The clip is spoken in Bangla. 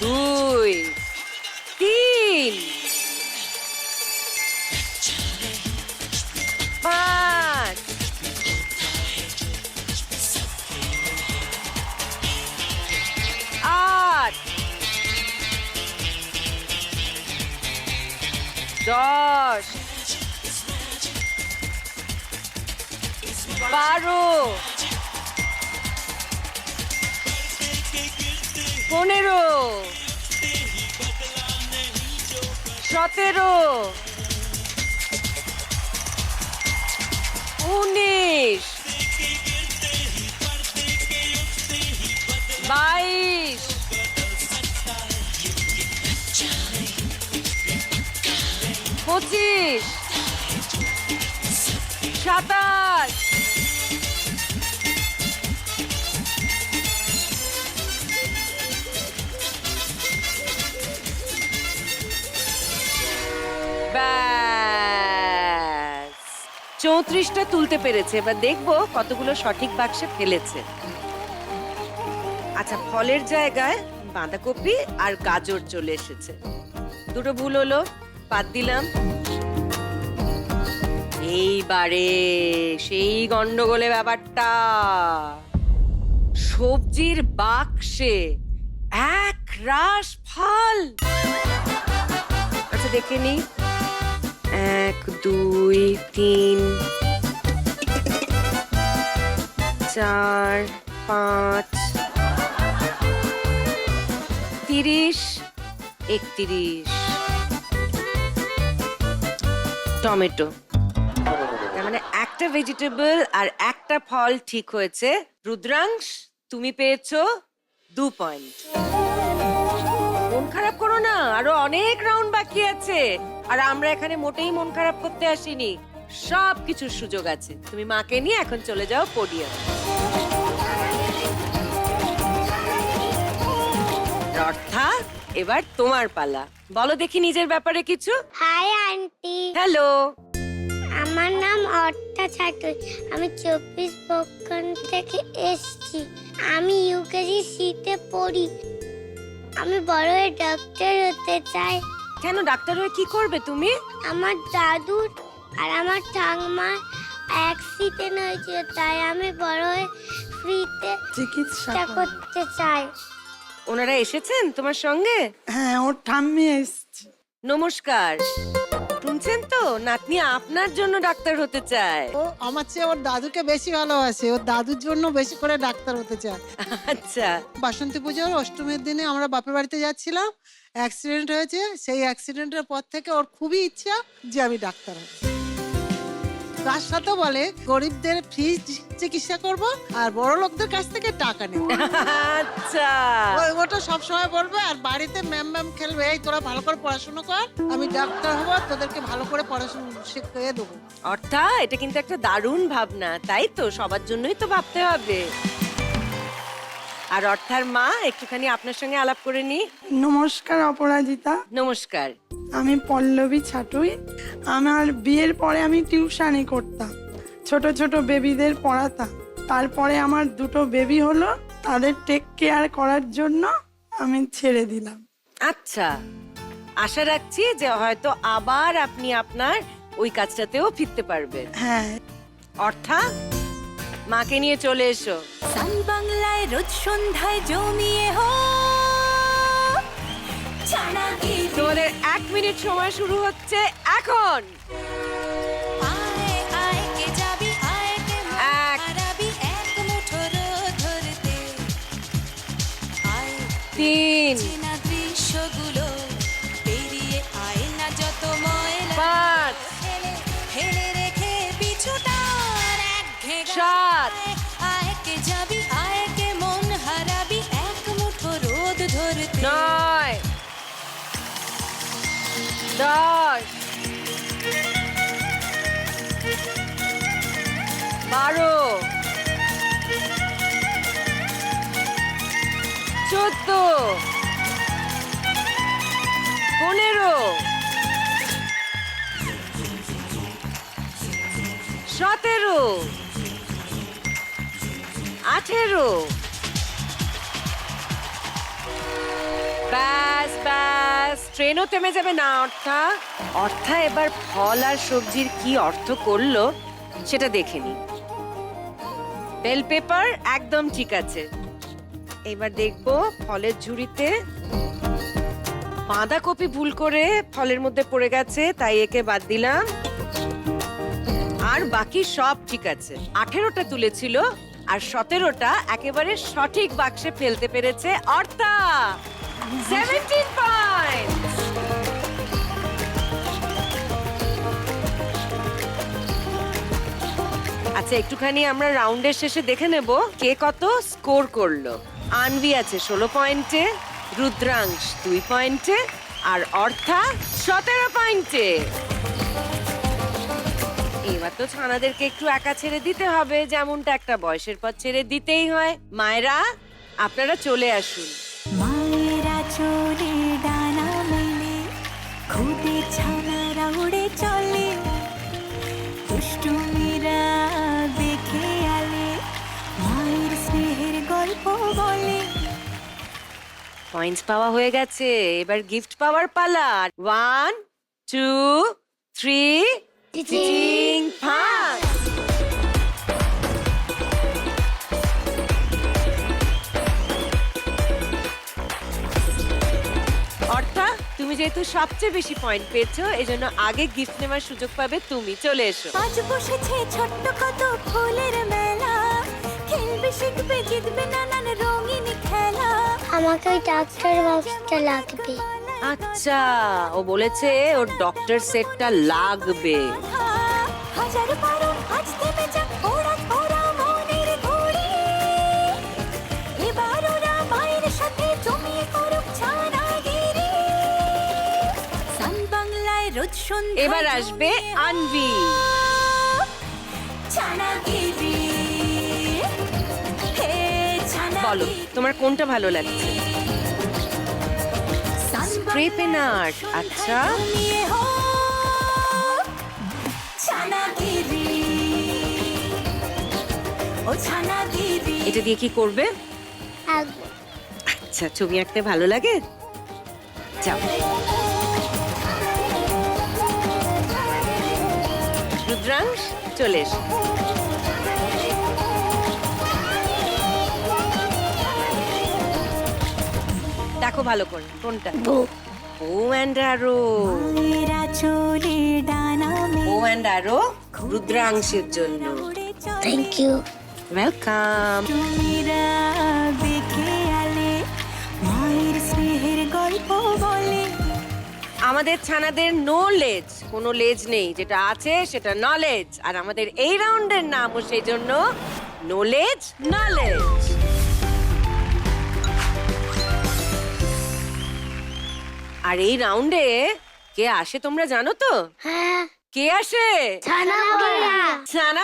2 3 5 8 10 12 15 17 19 22 25 27 ব্যাস 34টা তুলতে পেরেছে। এবার দেখবো কতগুলো সঠিক বাক্সে ফেলেছে। আচ্ছা, ফলের জায়গায় বাঁধাকপি আর গাজর চলে এসেছে। দুটো ভুল হলো, বাদ দিলাম। এইবারে সেই গন্ডগোলে ব্যাপারটা, সবজির বাক্সে এক রাশ ফল। আচ্ছা দেখে নি, 1 2 3 4 5 30 31 টমেটো। তার মানে একটা ভেজিটেবল আর একটা ফল ঠিক হয়েছে। রুদ্রাংশ, তুমি পেয়েছো 2 পয়েন্ট। মন খারাপ করো না, আরো অনেক রাউন্ড বাকি আছে। আর আমরা এখানে মোটেই মন খারাপ করতে আসিনি, সব কিছুর সুযোগ আছে। তুমি মাকে নিয়ে এখন চলে যাও পোডিয়াম। অর্থাৎ এবার তোমার পালা, বলো দেখি নিজের ব্যাপারে কিছু। Hi aunty. হ্যালো, আমার নাম অর্থা ছাটুই। আমি 24 পক্ষণ থেকে এসেছি। আমি ইউকেজি সিতে পড়ি। আমি বড় হয়ে ডাক্তার হতে চাই। কেন ডাক্তার হয়ে কি করবে তুমি? আমার দাদুর আর আমার ঠাকুমার অ্যাক্সিডেন্ট হয়েছিল, তাই আমি বড় হয়ে ফ্রিতে চিকিৎসা করতে চাই। ওনারা এসেছেন তোমার সঙ্গে? হ্যাঁ, ওর ঠাম্মি এসছে। নমস্কার। শুনছেন তো, নাতনি আপনার জন্য ডাক্তার হতে চায়। ও আমার চেয়ে ওর দাদুকে বেশি ভালোবাসে, ওর দাদুর জন্য বেশি করে ডাক্তার হতে চায়। আচ্ছা, বাসন্তী পুজোর অষ্টমীর দিনে আমরা বাপের বাড়িতে যাচ্ছিলাম, অ্যাক্সিডেন্ট হয়েছে। সেই অ্যাক্সিডেন্টের পর থেকে ওর খুবই ইচ্ছা যে আমি ডাক্তার হব। তার সাথে বলে গরিবদের ফ্রি চিকিৎসা করব আর বড় লোকদের কাছ থেকে টাকা নেব। আচ্ছা, ওটা সবসময় বলবে, আর বাড়িতে ম্যাম ম্যাম খেলবে, এই তোরা ভালো করে পড়াশোনা কর, আমি ডাক্তার হব, তোদেরকে ভালো করে পড়াশোনা শিখিয়ে দেবো। অর্থাৎ এটা কিন্তু একটা দারুণ ভাবনা, তাই তো? সবার জন্যই তো ভাবতে হবে। আর অর্থার মা, একটুখানি আপনার সঙ্গে আলাপ করে নি। নমস্কার অপরাজিতা, নমস্কার। আমি পল্লবী ছাটুই। আমার বিয়ের পরে আমি টিউশনি করতাম, ছোট ছোট বেবিদের পড়াতাম। তারপরে আমার দুটো বেবি হলো, তাদের টেক কেয়ার করার জন্য আমি ছেড়ে দিলাম। আচ্ছা, আশা রাখছি যে হয়তো আবার আপনি আপনার ওই কাজটাতেও ফিরতে পারবেন। হ্যাঁ, অর্থাৎ মাকে নিয়ে চলে এসো। সান বাংলায় রোজ সন্ধ্যায় জমিয়ে হো চানাগিরি। তোমাদের 1 মিনিট সময় শুরু হচ্ছে এখন। আয় আয় কে যাবি, আয় কে এক। হারাবি, এক মুঠো রোদ ধরতে। আয় 3 চেনা দৃশ্যগুলো পেরিয়ে, আয় না যত ময়লা 5 ফেলে ফেলে রেখে পিছুটা একঘেয়ে 7 আয় কে যাবি, আয় কে মন হারাবি, এক মুঠো রোদ ধরতে। 9 10 12 14 15 17 18 ব্যাস ব্যাস, ট্রেনও থেমে যাবে না অর্থা। অর্থা এবার ফল আর সবজির কি অর্থ করলো সেটা দেখে নি। বেল পেপার একদম ঠিক আছে। এবার দেখবো ফলের ঝুড়িতে বাঁধাকপি ভুল করে ফলের মধ্যে পড়ে গেছে, তাই একে বাদ দিলাম। আর বাকি সব ঠিক আছে। 18টা তুলেছিল আর 17টা একেবারে সঠিক বাক্সে ফেলতে পেরেছে অর্থা। 17 পয়েন্ট। আচ্ছা, একটুখানি আমরা রাউন্ডের শেষে দেখে নেব কে কত স্কোর করলো। আনভি আছে 16 পয়েন্টে, রুদ্রাংশ 2 পয়েন্টে, আর অর্থা 17 পয়েন্টে। এবার তো ছানাদেরকে একটু একা ছেড়ে দিতে হবে, যেমনটা একটা বয়সের পর ছেড়ে দিতেই হয়। মায়েরা আপনারা চলে আসুন। মায়েরা চলে ডানা মেলে, খুদে ছানারা উড়ে চলে, দুষ্টুমিরা দেখে আলে, মায়ের স্নেহের গল্প বলে। পয়েন্টস পাওয়া হয়ে গেছে, এবার গিফট পাওয়ার পালা। 1 2 3 চিচিং ফাঁক। অর্থা, তুমি যেহেতু সবচেয়ে বেশি পয়েন্ট পেয়েছো, এজন্য আগে গিফট নেওয়ার সুযোগ পাবে তুমি। চলে এসো। আজ বসেছে ছোট্ট কত ফুলের মেলা, খেলবে শিখবে জিতবে নানান রঙিন খেলা। আমাকে ওই ডাক্তার বক্সটা লাগবে। আচ্ছা, ও বলেছে ওর ডক্টর সেটটা লাগবে। হাজার বারণ আজ থেমে যাক, ওরা ওরা মনের ঘুড়ি। এবার ওরা মায়ের সাথে জমিয়ে করুক ছানাগিরি। সান বাংলায় রোজ সন্ধ্যা এবার আসবে আনভি। ছানাগিরি। হে বলো, ছানাগিরি। তোমার কোনটা ভালো লাগছে? Spray pen art. আচ্ছা, জমিয়ে হোক ছানাগিরি। ও ছানাগিরি। এটা দিয়ে কি করবে? আঁকবো। আচ্ছা, ছবি আঁকতে ভালো লাগে? যাও। রুদ্রাংশ, চলে এসো। দেখো ভালো করে কোনটা। ও অ্যান্ড অ্যারো। মায়েরা চলে ডানা মেলে, ও অ্যান্ড অ্যারো রুদ্রাংশের জন্য। উড়ে চলে, থ্যাংক ইউ। ওয়েলকাম। তুমিরা দেখে আলে, মায়ের স্নেহের গল্প বলে। আমাদের ছানাদের নো লেজ, কোনো লেজ নেই, যেটা আছে সেটা নলেজ। আর আমাদের এই রাউন্ডের নামও সেই জন্য নো লেজ নলেজ। আর এই রাউন্ডে কে আসে তোমরা জানো তো? হ্যাঁ, কে আসে? ছানা বড়া। ছানা